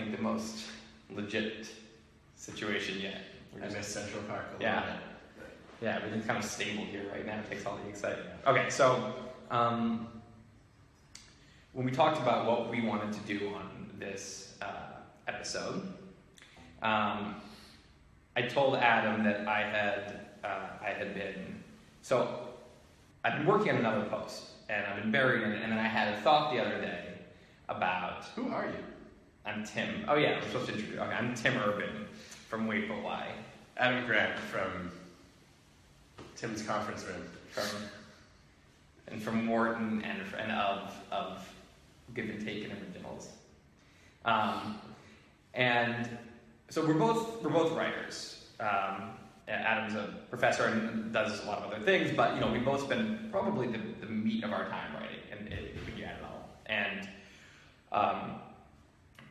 think, the most legit situation yet. I miss Central Park a Yeah. little bit. Yeah, everything's kind of stable here right now. It takes all the excitement. Okay, so when we talked about what we wanted to do on this episode, I told Adam that I've been working on another post, and I've been buried in it, and then I had a thought the other day about... Who are you? I'm Tim. Oh yeah, I'm supposed to introduce... Okay, I'm Tim Urban from Wait But Why. Adam Grant from Tim's conference room. From Wharton and of Give and Take and Originals. And so we're both writers. Adam's a professor and does a lot of other things, but we've both spent probably the meat of our time writing, and if you add it all.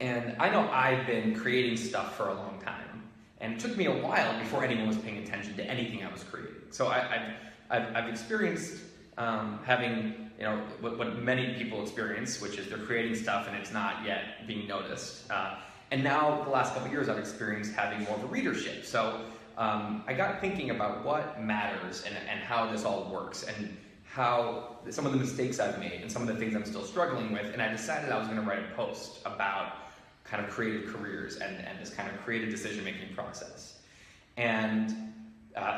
And I know I've been creating stuff for a long time, and it took me a while before anyone was paying attention to anything I was creating. So I've experienced having what many people experience, which is they're creating stuff and it's not yet being noticed. And now the last couple of years I've experienced having more of a readership. So I got thinking about what matters and how this all works and how some of the mistakes I've made and some of the things I'm still struggling with. And I decided I was going to write a post about kind of creative careers and this kind of creative decision-making process. And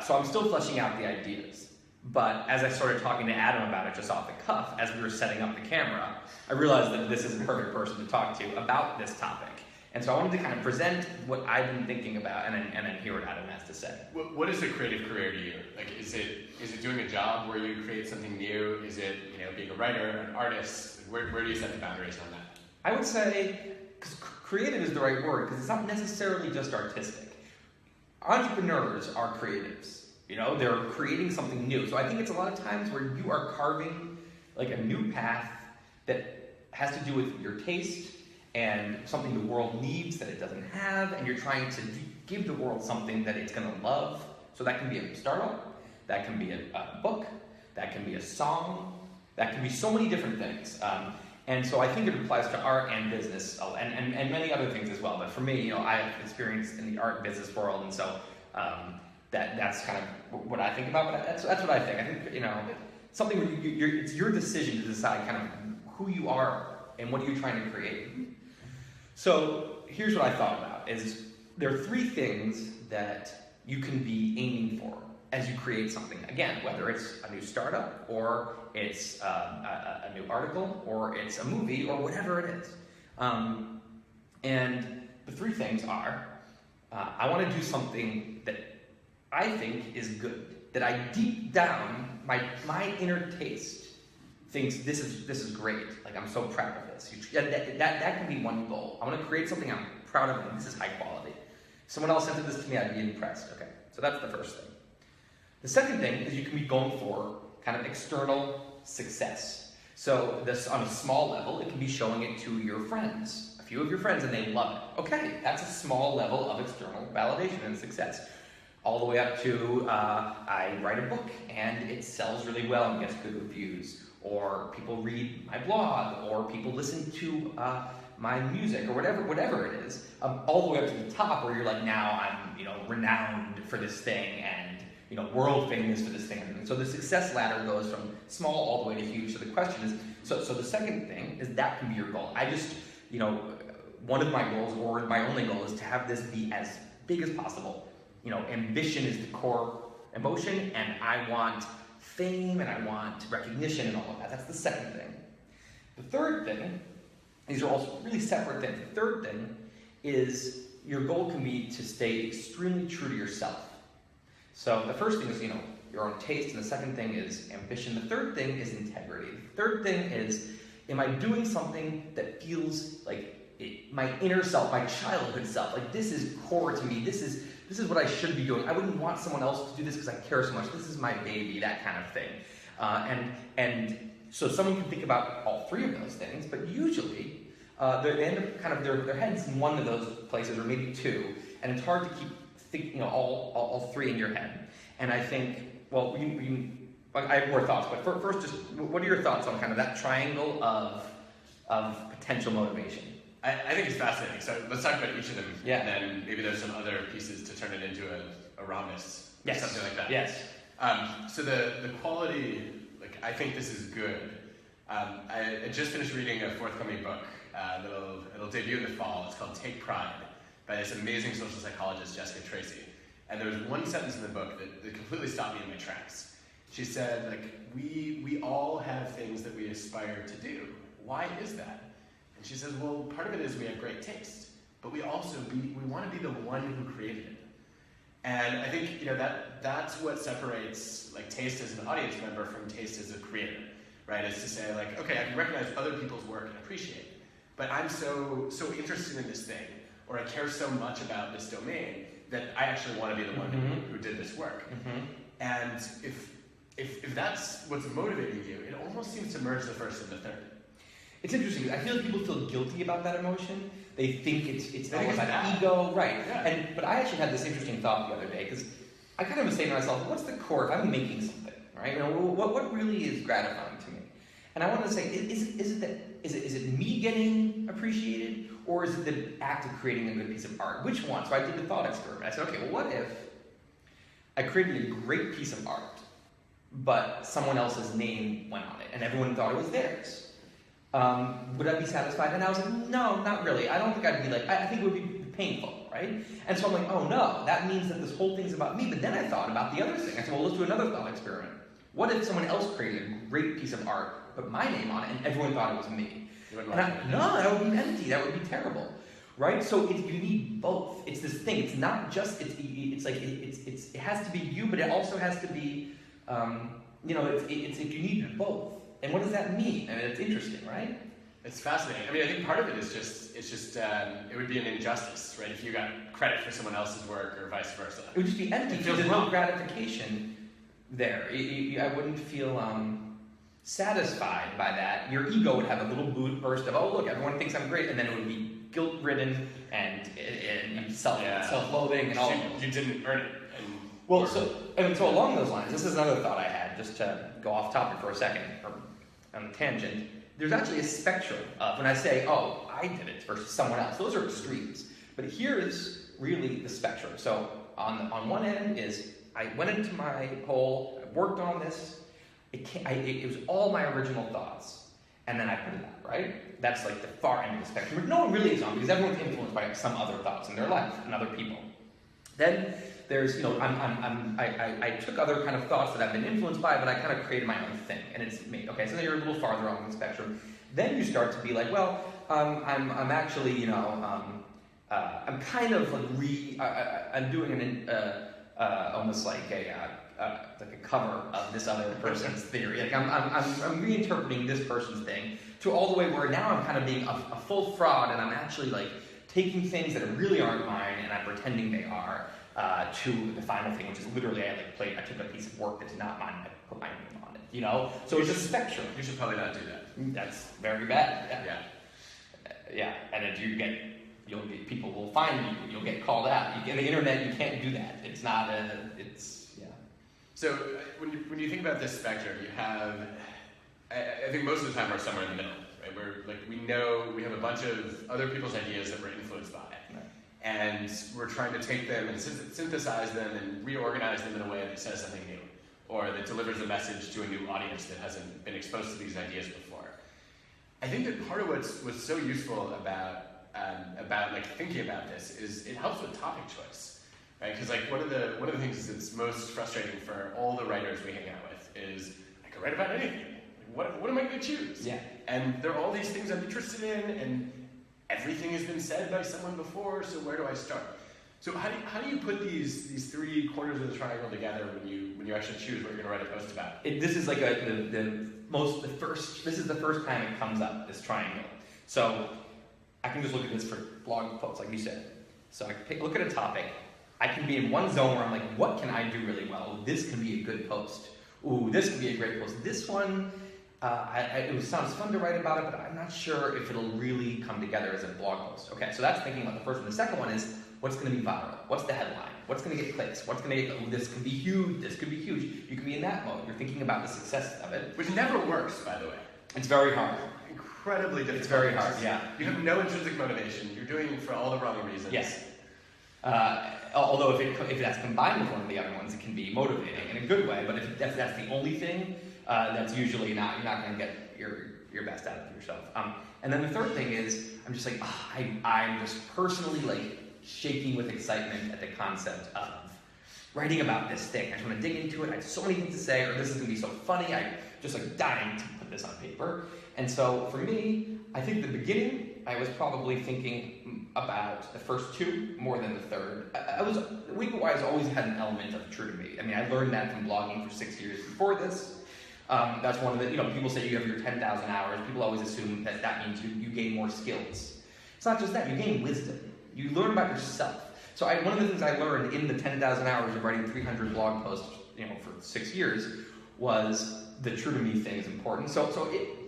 so I'm still fleshing out the ideas. But as I started talking to Adam about it just off the cuff, as we were setting up the camera, I realized that this is the perfect person to talk to about this topic. And so I wanted to kind of present what I've been thinking about and then hear what Adam has to say. What is a creative career to you? Like, is it doing a job where you create something new? Is it being a writer, an artist? Where do you set the boundaries on that? I would say, because creative is the right word, because it's not necessarily just artistic. Entrepreneurs are creatives. They're creating something new. So I think it's a lot of times where you are carving like a new path that has to do with your taste and something the world needs that it doesn't have, and you're trying to give the world something that it's going to love. So that can be a startup, that can be a book, that can be a song, that can be so many different things. And so I think it applies to art and business and many other things as well. But for me, I have experience in the art and business world, and so that's kind of what I think about. But that's what I think. I think something where it's your decision to decide kind of who you are and what are you trying to create. So here's what I thought about: is there are three things that you can be aiming for as you create something. Again, whether it's a new startup or it's a new article or it's a movie or whatever it is. And the three things are: I want to do something that I think is good, that I deep down, my inner taste thinks this is great. Like, I'm so proud of this. That can be one goal. I want to create something I'm proud of and this is high quality. If someone else sent this to me, I'd be impressed. Okay, so that's the first thing. The second thing is you can be going for kind of external success. So this, on a small level, it can be showing it to your friends, a few of your friends, and they love it. Okay, that's a small level of external validation and success. All the way up to I write a book and it sells really well and gets good reviews, or people read my blog, or people listen to my music, or whatever it is. All the way up to the top, where you're like, now I'm renowned for this thing and world famous for this thing. And so the success ladder goes from small all the way to huge. So the question is, so the second thing is that can be your goal. I just one of my goals, or my only goal, is to have this be as big as possible. Ambition is the core emotion, and I want fame, and I want recognition, and all of that. That's the second thing. The third thing, these are all really separate things. The third thing is your goal can be to stay extremely true to yourself. So the first thing is, your own taste, and the second thing is ambition. The third thing is integrity. The third thing is, am I doing something that feels like my inner self, my childhood self, like this is core to me, this is what I should be doing. I wouldn't want someone else to do this because I care so much. This is my baby, that kind of thing. And so someone can think about all three of those things, but usually they end up kind of their heads in one of those places, or maybe two, and it's hard to keep thinking all three in your head. And I think, well, I have more thoughts, but first, just what are your thoughts on kind of that triangle of potential motivation? I think it's fascinating. So let's talk about each of them. Yeah. And then maybe there's some other pieces to turn it into a rhombus or Yes. something like that. Yes. So the quality, like I think this is good. I just finished reading a forthcoming book it'll debut in the fall. It's called Take Pride by this amazing social psychologist, Jessica Tracy. And there was one sentence in the book that completely stopped me in my tracks. She said, like, we all have things that we aspire to do. Why is that? And she says, well, part of it is we have great taste, but we also we want to be the one who created it. And I think that's what separates like taste as an audience member from taste as a creator, right? Is to say like, okay, I can recognize other people's work and appreciate it, but I'm so interested in this thing, or I care so much about this domain that I actually want to be the one who did this work. And if that's what's motivating you, it almost seems to merge the first and the third. It's interesting. I feel like people feel guilty about that emotion. They think it's almost like bad. ego, right? Yeah. But I actually had this interesting thought the other day because I kind of was saying to myself, what's the core? If I'm making something, right? What really is gratifying to me? And I wanted to say, is it me getting appreciated, or is it the act of creating a good piece of art? Which one? So I did the thought experiment. I said, okay, well, what if I created a great piece of art, but someone else's name went on it, and everyone thought it was theirs? Would I be satisfied? And I was like, no, not really. I don't think I'd be like, I think it would be painful, right? And so I'm like, oh no, that means that this whole thing's about me. But then I thought about the other thing. I said, well, let's do another thought experiment. What if someone else created a great piece of art, put my name on it, and everyone thought it was me? No, that would be empty. That would be terrible, right? So you need both. It's this thing. It's not just it has to be you, but it also has to be it's you need both. And what does that mean? I mean, it's interesting, right? It's fascinating. I mean, I think part of it is it would be an injustice, right? If you got credit for someone else's work or vice versa. It would just be empty. It feels There's wrong. no gratification there. I wouldn't feel satisfied by that. Your ego would have a little burst of, oh, look, everyone thinks I'm great, and then it would be guilt-ridden and self-loathing and all. You didn't earn it. Well, so along those lines, this is another thought I had, just to go off topic for a second, or on a tangent. There's actually a spectrum of when I say, oh, I did it versus someone else. Those are extremes. But here is really the spectrum. So on one end is I went into my hole, I worked on this, it was all my original thoughts, and then I put it out, right? That's like the far end of the spectrum, but no one really is on, because everyone's influenced by some other thoughts in their life and other people. Then there's, I took other kind of thoughts that I've been influenced by, but I kind of created my own thing, and it's me. Okay, so then you're a little farther on the spectrum. Then you start to be like, well, I'm actually, I'm kind of like I'm doing almost like a cover of this other person's theory. Like I'm reinterpreting this person's thing to all the way where now I'm kind of being a full fraud, and I'm actually like taking things that really aren't mine and I'm pretending they are to the final thing, which is literally I took a piece of work that's not mine and I put my name on it. So it's a spectrum. You should probably not do that. That's very bad. Yeah. And if people will find you. You'll get called out. On the internet, you can't do that. It's not So when you think about this spectrum, you have, I think most of the time we're somewhere in the middle, right? We're like, we have a bunch of other people's ideas that we're influenced by. Right. And we're trying to take them and synthesize them and reorganize them in a way that says something new, or that delivers a message to a new audience that hasn't been exposed to these ideas before. I think that part of what's so useful about like thinking about this is it helps with topic choice, right? Because like one of the things that's most frustrating for all the writers we hang out with is I could write about anything. Like, what am I going to choose? Yeah. And there are all these things I'm interested in, and everything has been said by someone before. So where do I start? So how do you put these three corners of the triangle together when you actually choose what you're going to write a post about? This is like this is the first time it comes up, this triangle. So I can just look at this for blog posts, like you said. So I can look at a topic. I can be in one zone where I'm like, what can I do really well? This can be a good post. Ooh, this can be a great post. This one, it sounds fun to write about it, but I'm not sure if it'll really come together as a blog post. Okay, so that's thinking about the first one. The second one is, what's going to be viral? What's the headline? What's going to get clicks? What's going to get, this can be huge, this could be huge. You can be in that mode. You're thinking about the success of it. Which never works, by the way. It's very hard. incredibly difficult. It's very hard, yeah. You have no intrinsic motivation. You're doing it for all the wrong reasons. Yes. Although if that's combined with one of the other ones, it can be motivating in a good way. But if that's the only thing, that's usually not. You're not going to get your best out of yourself. And then the third thing is, I'm just like, I'm just personally like shaking with excitement at the concept of writing about this thing. I just want to dig into it. I have so many things to say, or this is going to be so funny. I'm just like dying to put this on paper. And so for me, I think the beginning, I was probably thinking about the first two more than the third. Weeblewise always had an element of true to me. I mean, I learned that from blogging for 6 years before this. That's one of the, people say you have your 10,000 hours. People always assume that means you gain more skills. It's not just that, you gain wisdom. You learn about yourself. So one of the things I learned in the 10,000 hours of writing 300 blog posts, for 6 years, was the true to me thing is important.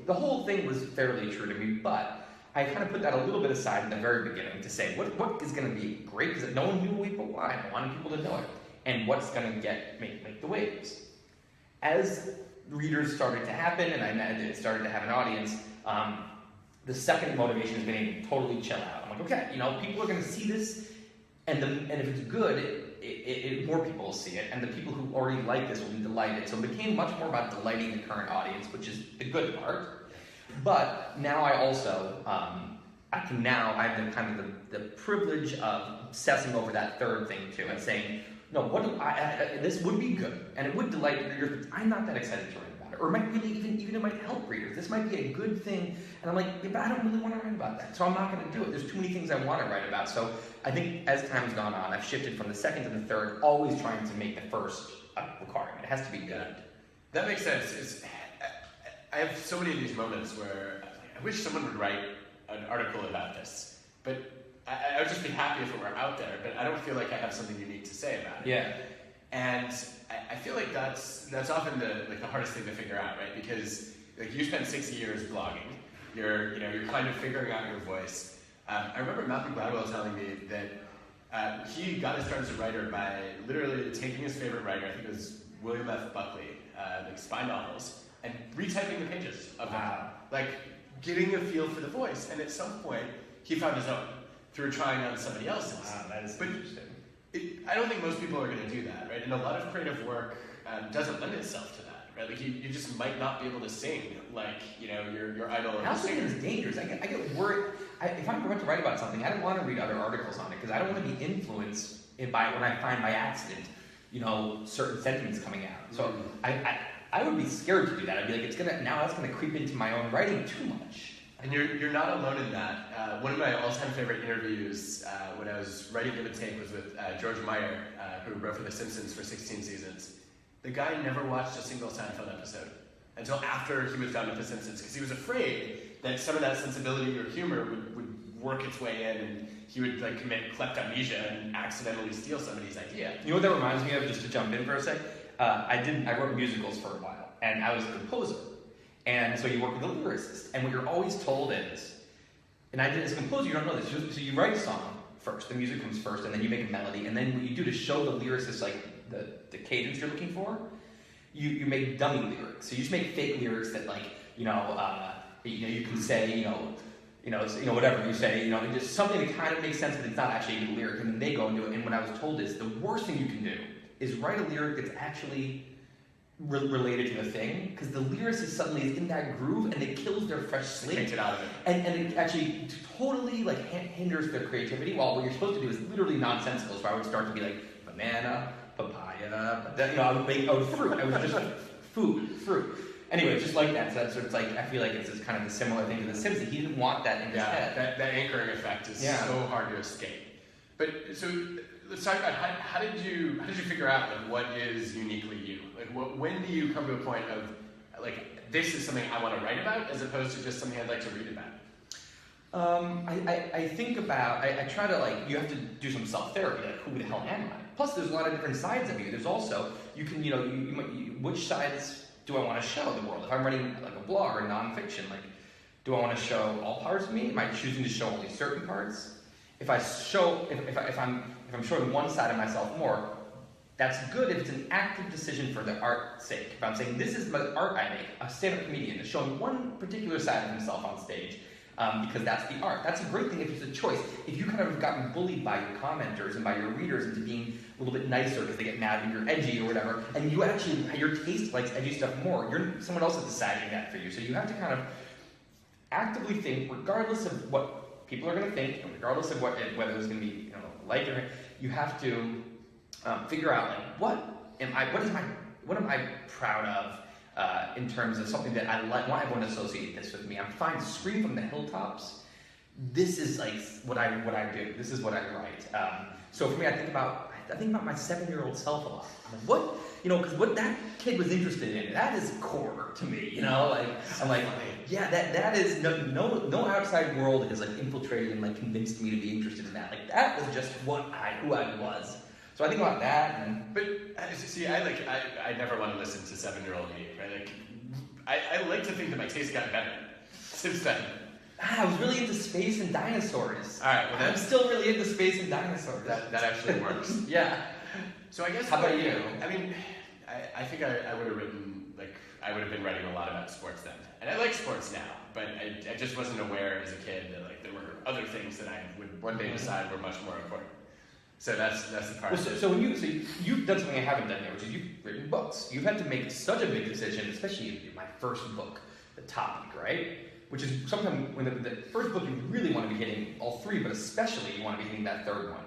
The whole thing was fairly true to me, but I kind of put that a little bit aside in the very beginning to say, what is going to be great? Because no one knew Weeble Why. I wanted people to know it. And what's going to make the waves. As readers started to happen, and it started to have an audience, the second motivation has been able to totally chill out. I'm like, okay, people are going to see this, and if it's good, more people will see it, and the people who already like this will be delighted. So it became much more about delighting the current audience, which is the good part. But now I also, I have the privilege of obsessing over that third thing too, and saying, no, this would be good, and it would delight readers, but I'm not that excited to write about it. Or it might really, even it might help readers. This might be a good thing, and I'm like, yeah, but I don't really want to write about that, so I'm not going to do it. There's too many things I want to write about. So I think as time's gone on, I've shifted from the second to the third, always trying to make the first a requirement. It has to be good. That makes sense. I have so many of these moments where I wish someone would write an article about this, but I would just be happy if it were out there, but I don't feel like I have something unique to say about it. Yeah. And I feel like that's often the hardest thing to figure out, right? Because you spent 6 years blogging, you're kind of figuring out your voice. I remember Malcolm Gladwell telling me that he got his start as a writer by literally taking his favorite writer, I think it was William F. Buckley, spy novels, and retyping the pages of them. Like getting a feel for the voice. And at some point, he found his own through trying on somebody else's. Wow, that is interesting. I don't think most people are going to do that, right? And a lot of creative work doesn't lend itself to that, right? Like you just might not be able to sing like your idol. And also, it's dangerous. I get worried. If I'm going to write about something, I don't want to read other articles on it because I don't want to be influenced by when I find by accident, certain sentiments coming out. So I would be scared to do that. I'd be like, that's gonna creep into my own writing too much. And you're not alone in that. One of my all-time favorite interviews when I was writing Give and Take was with George Meyer, who wrote for The Simpsons for 16 seasons. The guy never watched a single Seinfeld episode until after he was done with The Simpsons, because he was afraid that some of that sensibility or humor would work its way in, and he would commit kleptomnesia and accidentally steal somebody's idea. You know what that reminds me of? Just to jump in for a sec. I wrote musicals for a while, and I was a composer. And so you work with a lyricist, and what you're always told is, and as a composer, you don't know this, so you write a song first, the music comes first, and then you make a melody, and then what you do to show the lyricist the cadence you're looking for, you make dummy lyrics. So you just make fake lyrics that you can say, whatever you say, just something that kind of makes sense, but it's not actually a good lyric, and then they go and do it. And what I was told is the worst thing you can do is write a lyric that's actually related to the thing, because the lyricist suddenly is in that groove and it kills their fresh slate. Takes it out of it. And it actually totally hinders their creativity, while what you're supposed to do is literally nonsensical. So I would start to be like banana, papaya, I would make fruit. I was just fruit. Anyway, just like that. So it's I feel like it's just kind of a similar thing to The Simpsons. He didn't want that in his head. That anchoring effect is so hard to escape. But so let's talk about how did you figure out what is uniquely you? When do you come to a point of this is something I want to write about, as opposed to just something I'd like to read about? I think about, I try to you have to do some self-therapy, who the hell am I? Plus there's a lot of different sides of you. There's also, you can, which sides do I want to show the world? If I'm writing a blog or nonfiction, do I want to show all parts of me? Am I choosing to show only certain parts? If I'm showing one side of myself more, That's good if it's an active decision for the art's sake. If I'm saying, this is the art I make, a stand-up comedian is showing one particular side of himself on stage, because that's the art. That's a great thing if it's a choice. If you kind of have gotten bullied by your commenters and by your readers into being a little bit nicer because they get mad when you're edgy or whatever, and you actually, your taste likes edgy stuff more, someone else is deciding that for you. So you have to kind of actively think, regardless of what people are going to think, and regardless of whether it's going to be like or you have to figure out like what am I proud of in terms of something that I want everyone to associate this with me. I'm fine to scream from the hilltops. This is like what I do. This is what I write. So for me, I think about my 7-year-old self a lot. I'm like, what, because what that kid was interested in, that is core to me. Like I'm like, yeah, that is no outside world has like infiltrated and like convinced me to be interested in that. Like that was just who I was. So I think about that, but see, I never want to listen to 7-year-old me, right? Like, I like to think that my taste got better since then. I was really into space and dinosaurs. All right, well I'm still really into space and dinosaurs. That actually works. Yeah. So I guess. How about you? I mean, I think I would have been writing a lot about sports then, and I like sports now, but I just wasn't aware as a kid that like there were other things that I would one day decide were much more important. So that's the part. Well, so you've done something I haven't done yet, which is you've written books. You've had to make such a big decision, especially in my first book, the topic, right? Which is sometimes when the first book you really want to be hitting all three, but especially you want to be hitting that third one.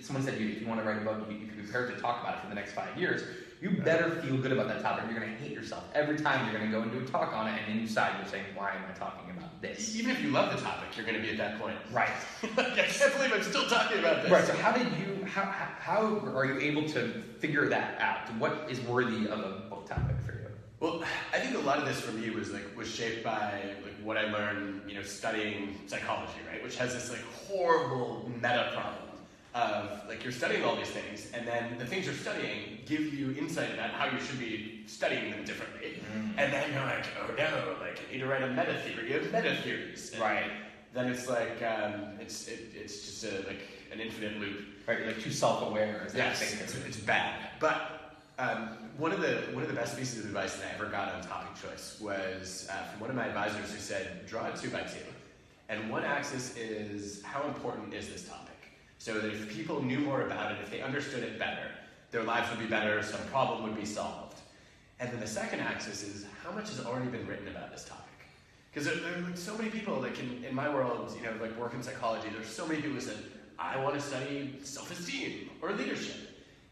Someone said if you want to write a book, if you're prepared to talk about it for the next 5 years, you better feel good about that topic. You're going to hate yourself every time you're going to go and do a talk on it, and inside you're saying, why am I talking about this? Even if you love the topic, you're going to be at that point. Right. Like, I can't believe I'm still talking about this. Right, so how are you able to figure that out? What is worthy of a book topic for you? Well, I think a lot of this for me was shaped by what I learned, studying psychology, right? Which has this horrible meta problem of you're studying all these things, and then the things you're studying give you insight about how you should be studying them differently. Mm-hmm. And then you're like, oh no, I need to write a meta theory of meta theories. Right. Then it's it's just an infinite loop. Right, you're too self-aware. Yes, it's bad. But one of the best pieces of advice that I ever got on topic choice was from one of my advisors who said, draw a 2x2. And one axis is how important is this topic? So that if people knew more about it, if they understood it better, their lives would be better, some problem would be solved. And then the second axis is how much has already been written about this topic? Because there are so many people, in my world, work in psychology, there's so many people who said, I want to study self-esteem or leadership.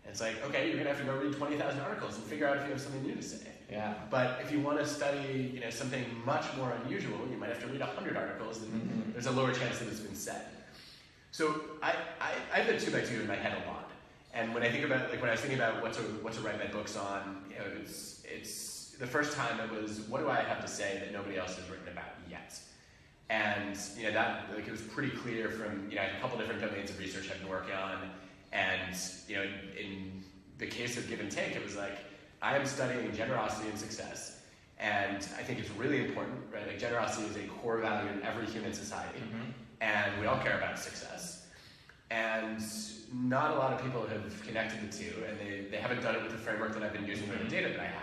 And it's like, okay, you're going to have to go read 20,000 articles and figure out if you have something new to say. Yeah. But if you want to study, something much more unusual, you might have to read 100 articles, and there's a lower chance that it's been said. So I have a 2x2 in my head a lot. And when I think about, when I was thinking about what to write my books on, it's the first time it was, what do I have to say that nobody else has written about yet? And that it was pretty clear from a couple different domains of research I've been working on, and in the case of Give and Take, it was I am studying generosity and success, and I think it's really important, right? Generosity is a core value in every human society, and we all care about success, and not a lot of people have connected the two, and they haven't done it with the framework that I've been using for the data that I have.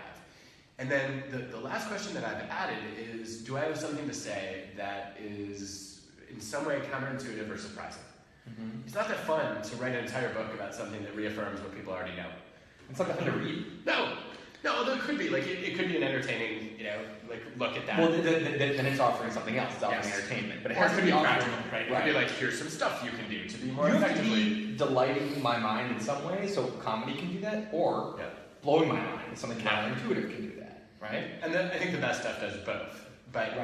And then the last question that I've added is, do I have something to say that is in some way counterintuitive or surprising? Mm-hmm. It's not that fun to write an entire book about something that reaffirms what people already know. It's not that fun to read. No, although it could be. It could be an entertaining, look at that. Well, then it's offering something else. It's offering entertainment. But it has to be practical, right? It could be here's some stuff you can do to be more effectively. You have to be delighting my mind in some way, so comedy can do that, or blowing my mind, and something counterintuitive can do that, right? And then I think the best stuff does both. But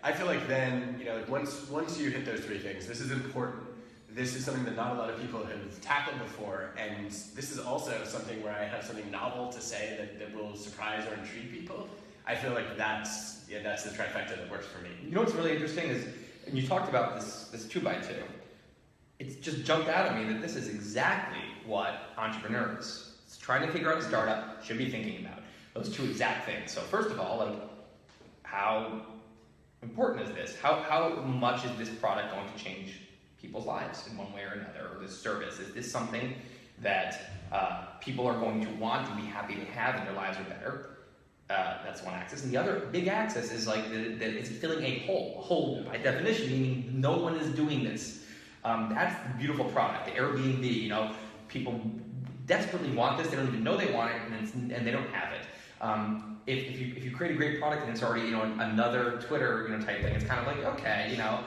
I feel then, once you hit those three things, this is important. This is something that not a lot of people have tackled before, and this is also something where I have something novel to say that will surprise or intrigue people. I feel that's the trifecta that works for me. You know what's really interesting is, and you talked about this 2x2, it's just jumped out at me that this is exactly what entrepreneurs trying to figure out a startup should be thinking about. Those two exact things. So first of all, how important is this? How much is this product going to change people's lives in one way or another, or this service? Is this something that people are going to want and be happy to have and their lives are better. That's one axis. And the other big axis is like that it's filling a hole. A hole by definition, meaning no one is doing this. That's the beautiful product, the Airbnb. You know, people desperately want this. They don't even know they want it, and they don't have it. If you create a great product and it's already, you know, another Twitter, you know, type thing, it's kind of like, okay, you know,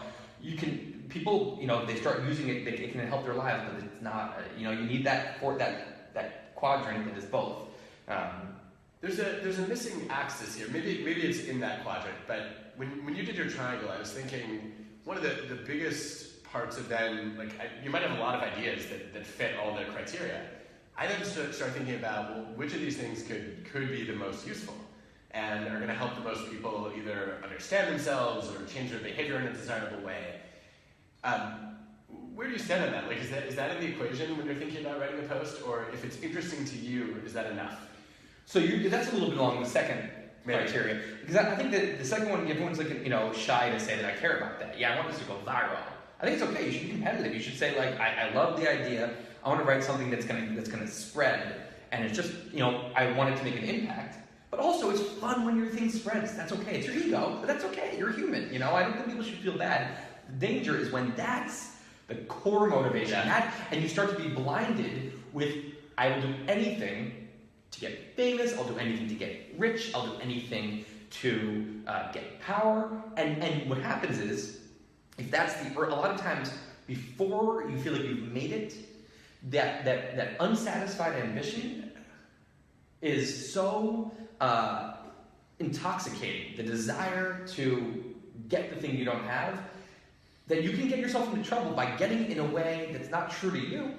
people, you know, they start using it, it can help their lives, but it's not, you know, you need that quadrant that is both. There's a missing axis here. Maybe it's in that quadrant, but when you did your triangle, I was thinking one of the biggest parts of then, like, you might have a lot of ideas that fit all the criteria. I then start thinking about, well, which of these things could be the most useful and are going to help the most people either understand themselves or change their behavior in a desirable way. Where do you stand on that? Like, is that in the equation when you're thinking about writing a post, or if it's interesting to you, is that enough? So that's a little bit along the second criteria, because I think that the second one, everyone's like, you know, shy to say that I care about that. Yeah, I want this to go viral. I think it's okay. You should be competitive. You should say, like, I love the idea. I want to write something that's gonna spread, and it's just, you know, I want it to make an impact. But also, it's fun when your thing spreads. That's okay. It's your ego, but that's okay. You're human. You know, I don't think people should feel bad. The danger is when that's the core motivation, and you start to be blinded with, I will do anything to get famous. I'll do anything to get rich. I'll do anything to get power. And what happens is, if that's a lot of times before you feel like you've made it, that unsatisfied ambition is so intoxicating, the desire to get the thing you don't have, that you can get yourself into trouble by getting in a way that's not true to you,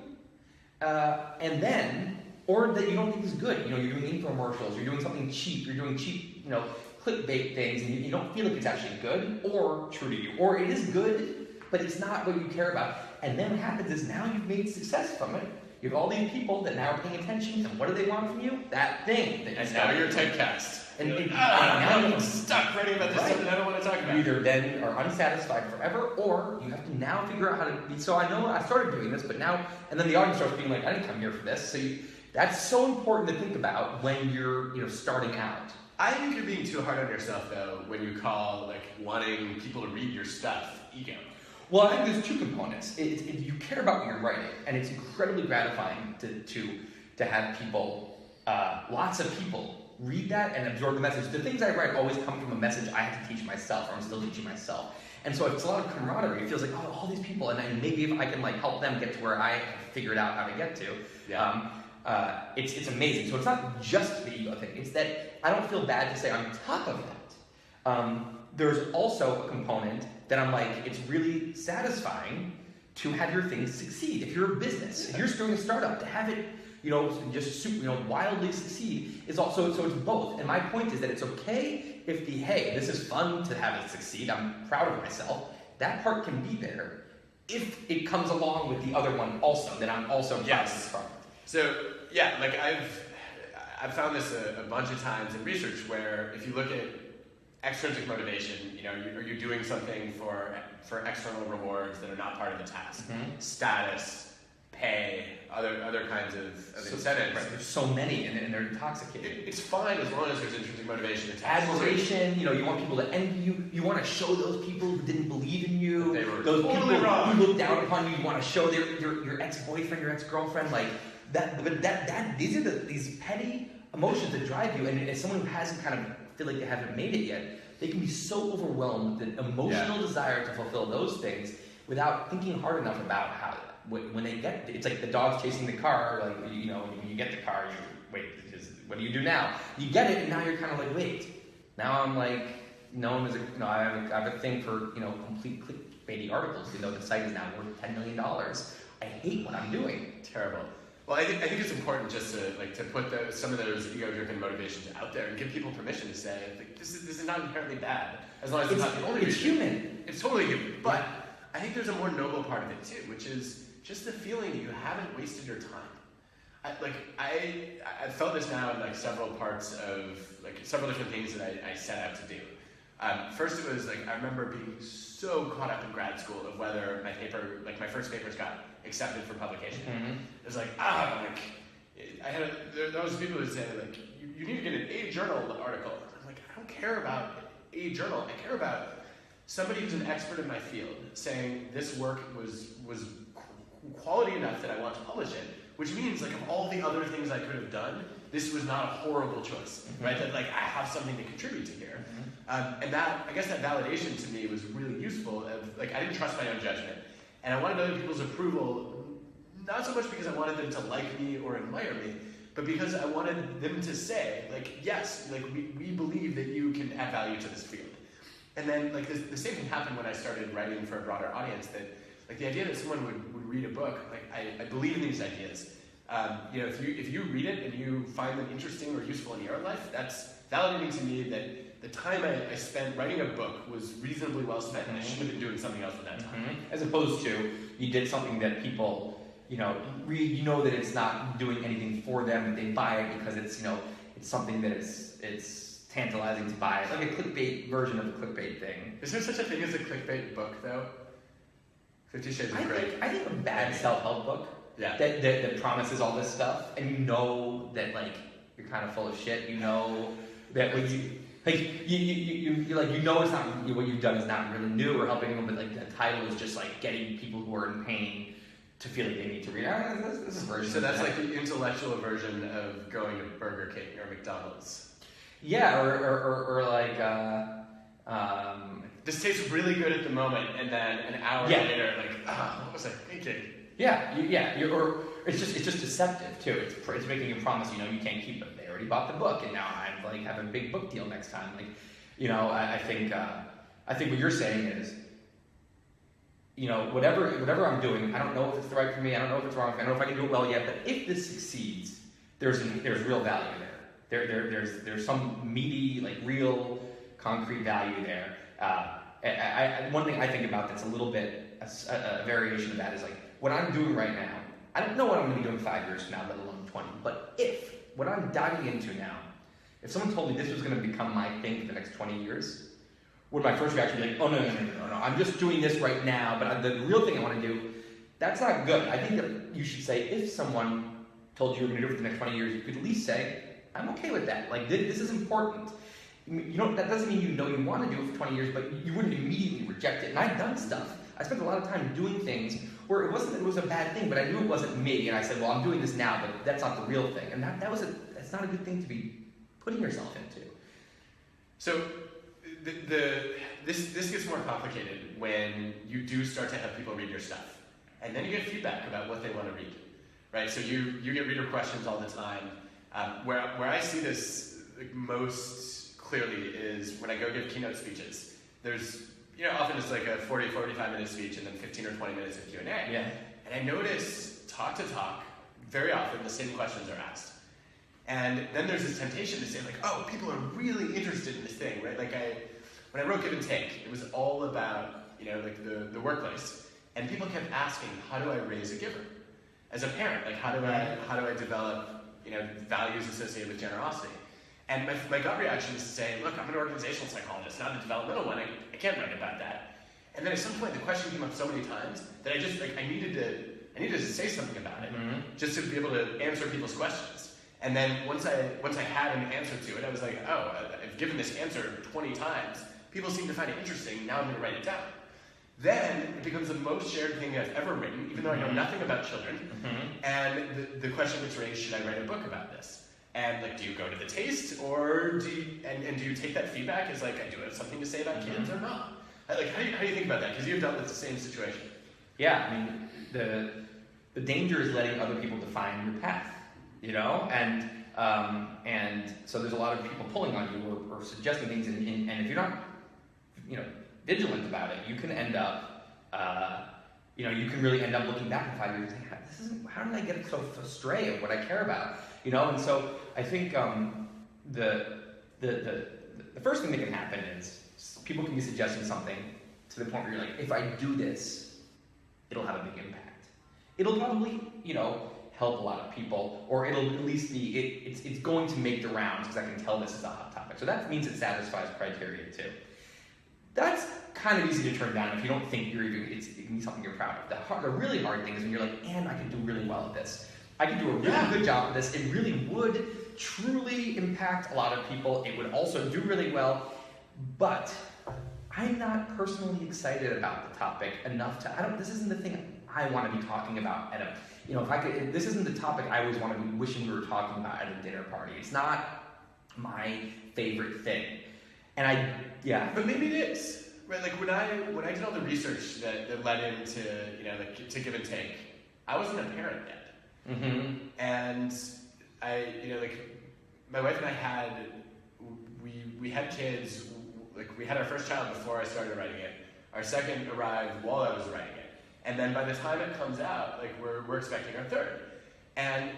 or that you don't think is good. You know, you're doing infomercials, you're doing something cheap, you're doing cheap, you know, clickbait things, and you don't feel like it's actually good or true to you, or it is good, but it's not what you care about. And then what happens is now you've made success from it. You have all these people that now are paying attention, and what do they want from you? That thing. And now you're typecast. And now I'm stuck writing about this stuff that I don't want to talk about. You either then are unsatisfied forever, or you have to now figure out how to be. So I know I started doing this, but now, and then the audience starts being like, I didn't come here for this. So that's so important to think about when you're, you know, starting out. I think you're being too hard on yourself, though, when you call, like, wanting people to read your stuff ego. Well, I think there's two components. You care about what you're writing, and it's incredibly gratifying to have people, lots of people, read that and absorb the message. The things I write always come from a message I have to teach myself, or I'm still teaching myself. And so it's a lot of camaraderie. It feels like, oh, all these people, and maybe if I can, like, help them get to where I have figured out how to get to. Yeah. It's amazing. So it's not just the ego thing. It's that I don't feel bad to say on top of that. There's also a component that I'm like, it's really satisfying to have your things succeed. If you're a business, if you're starting a startup, to have it, you know, just super, you know, wildly succeed is also, so it's both. And my point is that it's okay if hey, this is fun to have it succeed. I'm proud of myself. That part can be there if it comes along with the other one also, that I'm also proud of this product. So, yeah, like I've found this a bunch of times in research where if you look at extrinsic motivation, you know, are you doing something for external rewards that are not part of the task? Mm-hmm. Status, pay, other kinds of incentives. Right. There's so many, and they're intoxicating. It's fine as long as there's intrinsic motivation. Admiration, you know, you want people to envy you. You want to show those people who didn't believe in you. They were those totally people wrong. who looked down upon you. You want to show your ex-boyfriend, your ex-girlfriend, like that. But these are these petty emotions that drive you. And as someone who hasn't kind of feel like they haven't made it yet, they can be so overwhelmed with the emotional desire to fulfill those things without thinking hard enough about how. When they get, it's like the dog's chasing the car. Like, you know, when you get the car, what do you do now? You get it, and now you're kind of like, wait. Now I'm like known as I have a thing for, you know, complete clickbaity articles. You know, the site is now worth $10 million. I hate what I'm doing. Terrible. Well, I think it's important just to put some of those ego-driven motivations out there and give people permission to say, like, this is not inherently bad, as long as it's not the only reason. It's human. It's totally human. But I think there's a more noble part of it too, which is just the feeling that you haven't wasted your time. I felt this now in like several parts of like several different things that I set out to do. First, it was like I remember being so caught up in grad school of whether my first papers got accepted for publication. Mm-hmm. It was like I there was people who say like, you need to get an A journal article. I'm like, I don't care about a journal. I care about somebody who's an expert in my field saying this work was quality enough that I want to publish it, which means like of all the other things I could have done, this was not a horrible choice, right? That like I have something to contribute to here. And that, I guess that validation to me was really useful. Like I didn't trust my own judgment. And I wanted other people's approval, not so much because I wanted them to like me or admire me, but because I wanted them to say, like, yes, like we believe that you can add value to this field. And then like the same thing happened when I started writing for a broader audience, that like the idea that someone would read a book, like I believe in these ideas. If you read it and you find them interesting or useful in your life, that's validating to me that the time I spent writing a book was reasonably well spent, and I shouldn't have been doing something else with that time. As opposed to you did something that people, read, that it's not doing anything for them, and they buy it because it's something that it's tantalizing to buy. It's like a clickbait version of a clickbait thing. Is there such a thing as a clickbait book, though? 50 Shades of Grey. I think a bad self-help book that promises all this stuff, and that like you're kind of full of shit. That when you it's not what you've done is not really new or helping them, but like the title is just like getting people who are in pain to feel like they need to read. This is version. So that's like the intellectual version of going to Burger King or McDonald's. Yeah, or like. This tastes really good at the moment, and then an hour later, like, what was I thinking? Or it's just deceptive too. It's making a promise you can't keep it. They already bought the book, and now I'm like have a big book deal next time. Like, I think what you're saying is, whatever I'm doing, I don't know if it's the right for me. I don't know if it's wrong. I don't know if I can do it well yet. But if this succeeds, there's real value there. There's some meaty, like real, concrete value there. One thing I think about that's a little bit a variation of that is like what I'm doing right now. I don't know what I'm going to be doing 5 years from now, let alone 20. But if what I'm diving into now, if someone told me this was going to become my thing for the next 20 years, would my first reaction be like, oh no, I'm just doing this right now, but the real thing I want to do, that's not good. I think that you should say, if someone told you were going to do it for the next 20 years, you could at least say, I'm okay with that. Like this is important. That doesn't mean you want to do it for 20 years, but you wouldn't immediately reject it. And I've done stuff. I spent a lot of time doing things where it wasn't that it was a bad thing, but I knew it wasn't me, and I said, well, I'm doing this now, but that's not the real thing. And that's not a good thing to be putting yourself into. So this gets more complicated when you do start to have people read your stuff. And then you get feedback about what they want to read. Right? So you get reader questions all the time. Where I see this most clearly is when I go give keynote speeches. There's often it's like a 45 minute speech and then 15 or 20 minutes of Q&A. Yeah. And I notice talk to talk, very often the same questions are asked. And then there's this temptation to say like, oh, people are really interested in this thing, right? Like when I wrote Give and Take, it was all about, like the workplace. And people kept asking, how do I raise a giver? As a parent, like how do I develop, values associated with generosity? And my gut reaction is to say, look, I'm an organizational psychologist, not a developmental one. I can't write about that. And then at some point, the question came up so many times that I just I needed to say something about it, just to be able to answer people's questions. And then once I had an answer to it, I was like, oh, I've given this answer 20 times. People seem to find it interesting. Now I'm going to write it down. Then it becomes the most shared thing I've ever written, even though I know nothing about children. And the question gets raised: should I write a book about this? And do you go to the taste, or do you take that feedback as I do have something to say about kids or not? How do you think about that? Because you've dealt with the same situation. Yeah, I mean the danger is letting other people define your path, and so there's a lot of people pulling on you or suggesting things, and if you're not, vigilant about it, you can end up, you can really end up looking back in 5 years and saying, how did I get so astray of what I care about? And so I think the first thing that can happen is people can be suggesting something to the point where you're like, if I do this, it'll have a big impact. It'll probably, help a lot of people, or it'll at least be, it's going to make the rounds because I can tell this is a hot topic. So that means it satisfies criteria too. That's kind of easy to turn down if you don't think it can be something you're proud of. The really hard thing is when you're like, and I can do really well at this. I could do a really good job of this. It really would truly impact a lot of people. It would also do really well, but I'm not personally excited about the topic enough to, this isn't the thing I want to be talking about at a, this isn't the topic I always want to be wishing we were talking about at a dinner party. It's not my favorite thing. And But maybe it is. Right, like when I did all the research that led into, to Give and Take, I wasn't a parent yet. Mm-hmm. And my wife and I we had kids, we had our first child before I started writing it. Our second arrived while I was writing it. And then by the time it comes out, we're expecting our third. And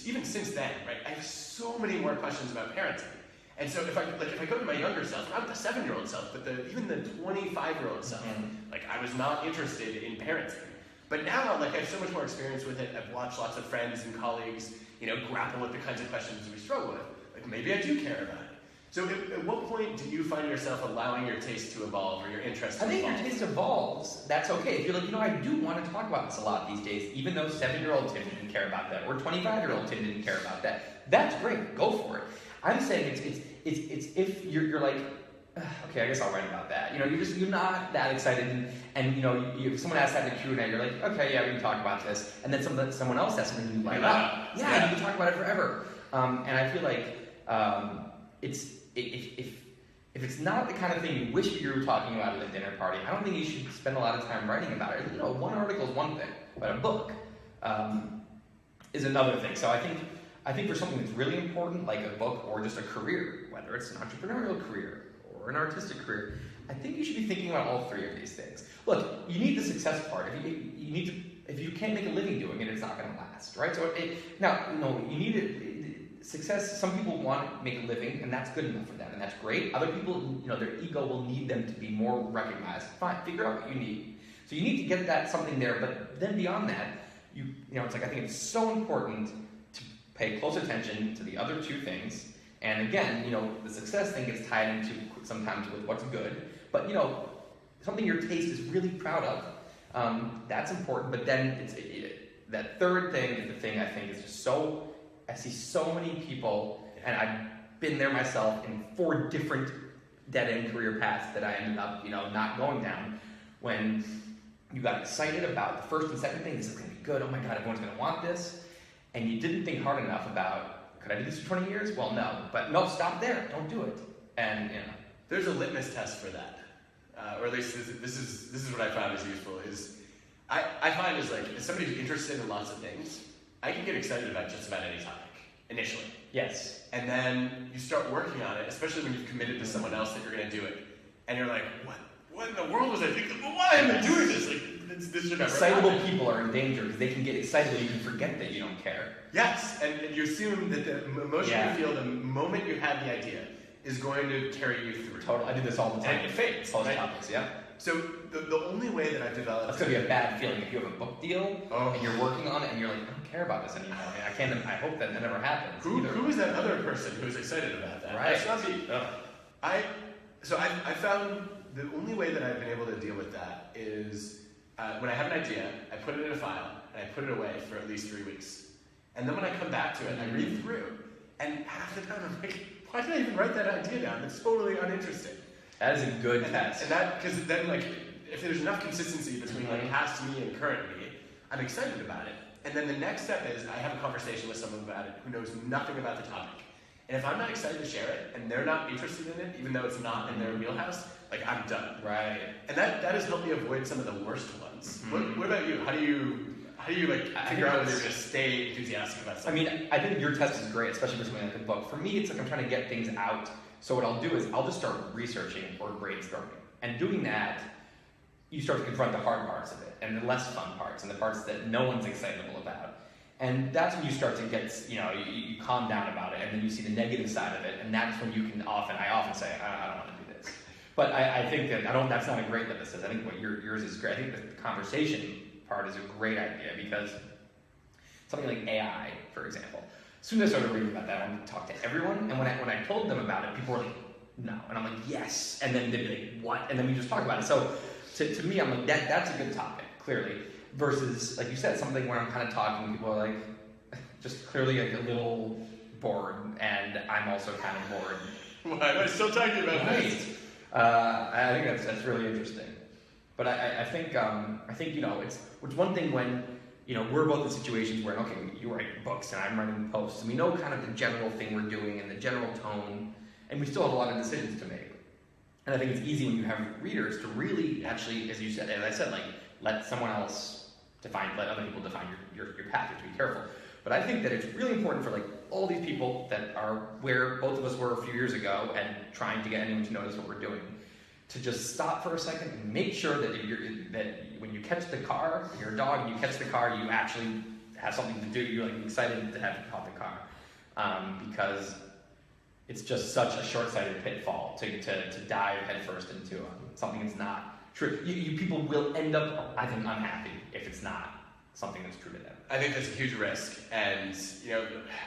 even since then, right, I have so many more questions about parenting. And so if I go to my younger self, not the 7-year-old self, but even the 25-year-old self, I was not interested in parenting. But now, I have so much more experience with it. I've watched lots of friends and colleagues, grapple with the kinds of questions we struggle with. Maybe I do care about it. So at what point do you find yourself allowing your taste to evolve or your interest to evolve? I think your taste evolves. That's okay. If you're I do want to talk about this a lot these days, even though 7-year-old Tim didn't care about that, or 25-year-old Tim didn't care about that. That's great. Go for it. I'm saying it's if you're okay, I guess I'll write about that. You're not that excited, and if someone asks that in the Q&A, you're like, okay, yeah, we can talk about this, and then someone else asks something, you light up. Yeah, you can talk about it forever. And I feel like if it's not the kind of thing you wish you were talking about at a dinner party, I don't think you should spend a lot of time writing about it. One article is one thing, but a book is another thing. So I think for something that's really important, like a book or just a career, whether it's an entrepreneurial career or an artistic career, I think you should be thinking about all three of these things. Look, you need the success part. If you can't make a living doing it, it's not going to last, right? So you need it. Success. Some people want to make a living, and that's good enough for them, and that's great. Other people, their ego will need them to be more recognized. Fine, figure out what you need. So you need to get that something there, but then beyond that, I think it's so important to pay close attention to the other two things. And again, the success thing gets tied into sometimes with what's good, but something your taste is really proud of, that's important. But then that third thing is the thing I think is just so. I see so many people, and I've been there myself in 4 different dead-end career paths that I ended up, not going down. When you got excited about the first and second thing, this is going to be good. Oh my God, everyone's going to want this, and you didn't think hard enough about, could I do this for 20 years? Well, no, but no, stop there. Don't do it. And there's a litmus test for that, or at least this is what I found is useful. Is I find is as somebody who's interested in lots of things, I can get excited about just about any topic, initially. Yes. And then you start working on it, especially when you've committed to someone else that you're going to do it. And you're like, what in the world was I thinking? Why am I doing this? This should never Excitable happen. people are in danger because they can get excited and you can forget that you don't care. Yes, and you assume that the emotion you feel the moment you have the idea is going to carry you through. Totally. I do this all the time. And it fades. Post topics, yeah. So the only way that I've developed... That's going to be a bad feeling if you have a book deal and you're working on it and you're like, I don't care about this anymore. I hope that never happens. Who is that other person who's excited about that? Right. That's not me. I found the only way that I've been able to deal with that is when I have an idea, I put it in a file and I put it away for at least 3 weeks. And then when I come back to it, I read through. And half the time I'm like, why did I even write that idea down? It's totally uninteresting. That is a good test. And that, because then if there's enough consistency between past me and current me, I'm excited about it. And then the next step is I have a conversation with someone about it who knows nothing about the topic. And if I'm not excited to share it, and they're not interested in it, even though it's not in their wheelhouse, I'm done. Right. And that has helped me avoid some of the worst ones. What about you? How do you figure out whether you're going to stay enthusiastic about something? I think your test is great, especially for something like a book. For me, it's I'm trying to get things out. So what I'll do is I'll just start researching or brainstorming. And doing that, you start to confront the hard parts of it, and the less fun parts, and the parts that no one's excitable about. And that's when you start to get, you calm down about it, and then you see the negative side of it, and that's when you can I often say, I don't want to do this. But I think that, that's not a great litmus test. I think what yours is great. I think the conversation part is a great idea, because something like AI, for example, as soon as I started reading about that, I wanted to talk to everyone, and when I told them about it, people were like, no. And I'm like, yes. And then they'd be like, what? And then we just talk about it. So to me, I'm like, that's a good topic, clearly. Versus, like you said, something where I'm kind of talking, and people are like, just clearly like a little bored, and I'm also kind of bored. Why am I still talking about this? I think that's really interesting. But I think it's one thing when we're both in situations where okay, you write books and I'm writing posts, and we know kind of the general thing we're doing and the general tone, and we still have a lot of decisions to make. And I think it's easy when you have readers to really actually, as I said, like let someone else let other people define your path. You have to be careful. But I think that it's really important for like all these people that are where both of us were a few years ago and trying to get anyone to notice what we're doing, to just stop for a second and make sure that when you catch the car, you're a dog, and you catch the car, you actually have something to do. You're like excited to have caught the car, because it's just such a short-sighted pitfall to dive headfirst into something that's not true. You people will end up, I think, unhappy if it's not something that's true to them. I think that's a huge risk, and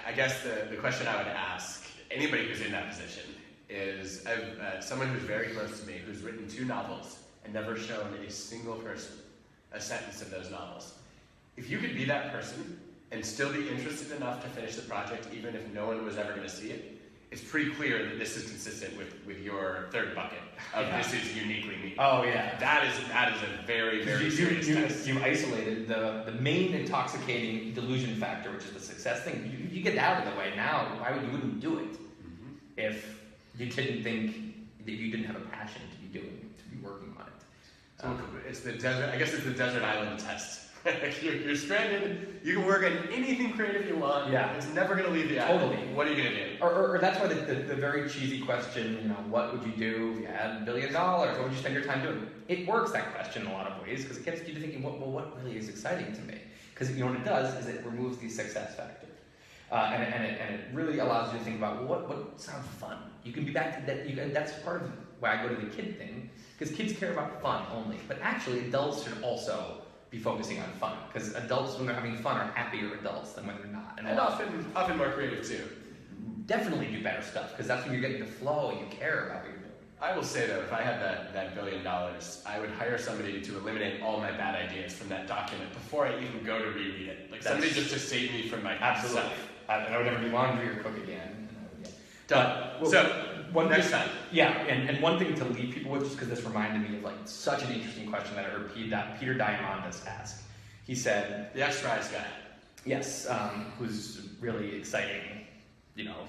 I guess the question I would ask anybody who's in that position is someone who's very close to me, who's written 2 novels and never shown a single person a sentence of those novels. If you could be that person and still be interested enough to finish the project, even if no one was ever going to see it, it's pretty clear that this is consistent with your third bucket of this is uniquely me. Oh yeah, that is a very, very serious test. You isolated the main intoxicating delusion factor, which is the success thing. You get that out of the way now. You wouldn't do it if you didn't think that you didn't have a passion to be working on it. So it's the desert. I guess it's the desert island test. You're stranded. You can work on anything creative you want. Yeah, it's never going to leave the island. Totally. What are you going to do? Or that's why the very cheesy question, what would you do if you had $1 billion? What would you spend your time doing? It works, that question, in a lot of ways, because it gets you to thinking, what really is exciting to me? Because what it does is it removes the success factor. And it really allows you to think about what sounds fun. You can be back to that. And that's part of why I go to the kid thing, because kids care about fun only. But actually, adults should also be focusing on fun, because adults, when they're having fun, are happier adults than when they're not. And often more creative too. Definitely do better stuff, because that's when you're getting the flow and you care about what you're doing. I will say though, if I had that $1 billion, I would hire somebody to eliminate all my bad ideas from that document before I even go to reread it. Like somebody just to save me from my absolutely. I would never do laundry or cook again. Done. Next time. Yeah, and one thing to leave people with, just because this reminded me of like such an interesting question that I heard Peter Diamandis ask. He said, the X-Prize guy. Yes, who's really exciting,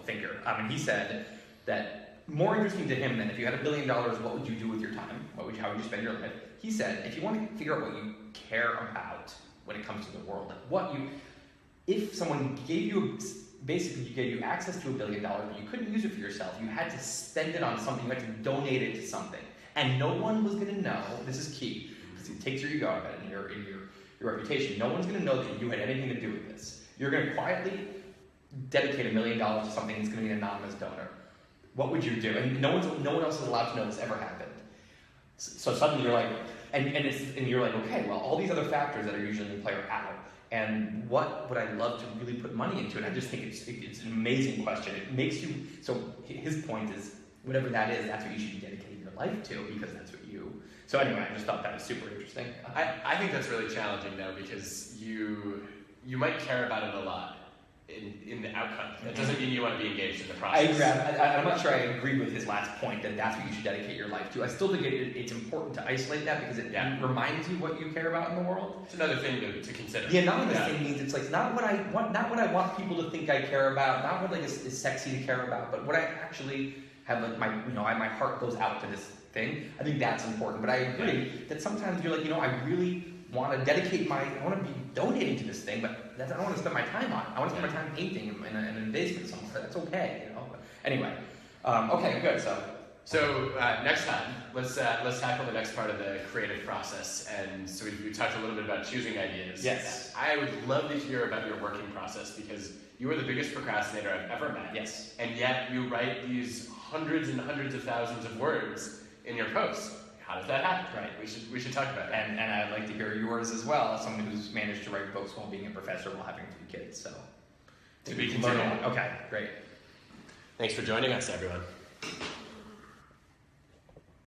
thinker. And he said that more interesting to him than if you had $1 billion, what would you do with your time? How would you spend your life? He said, if you want to figure out what you care about when it comes to the world, if someone gave you access to $1 billion, but you couldn't use it for yourself, you had to spend it on something, you had to donate it to something, and no one was going to know. This is key, because it takes your ego out of it and your reputation. No one's going to know that you had anything to do with this. You're going to quietly dedicate $1 million to something that's going to be an anonymous donor. What would you do? And no one else is allowed to know this ever happened. So suddenly you're like, and you're like, okay, well, all these other factors that are usually in play are out. And what would I love to really put money into? And I just think it's an amazing question. It makes you, so his point is, whatever that is, that's what you should be dedicating your life to, because that's what you. So anyway, I just thought that was super interesting. I think that's really challenging though, because you might care about it a lot in the outcome. That doesn't mean you want to be engaged in the process. I agree. I'm not sure I agree with his last point that that's what you should dedicate your life to. I still think it's important to isolate that, because it reminds you what you care about in the world. It's another thing to consider. The anonymous thing means it's like not what I want people to think I care about, not what is sexy to care about, but what I actually have my heart goes out to this thing. I think that's important. But I agree that sometimes you're like, I really want to I want to be donating to this thing, but I don't want to spend my time on it. I want to spend my time painting in an basement somewhere. That's okay, But anyway, okay, good. So next time, let's tackle the next part of the creative process. And so we talked a little bit about choosing ideas. Yes. I would love to hear about your working process, because you are the biggest procrastinator I've ever met. Yes. And yet you write these hundreds and hundreds of thousands of words in your posts. How does that happen? Right. We should talk about that. And I'd like to hear yours as well, as someone who's managed to write books while being a professor while having 3 kids. So to be continued. Okay, great. Thanks for joining us, everyone.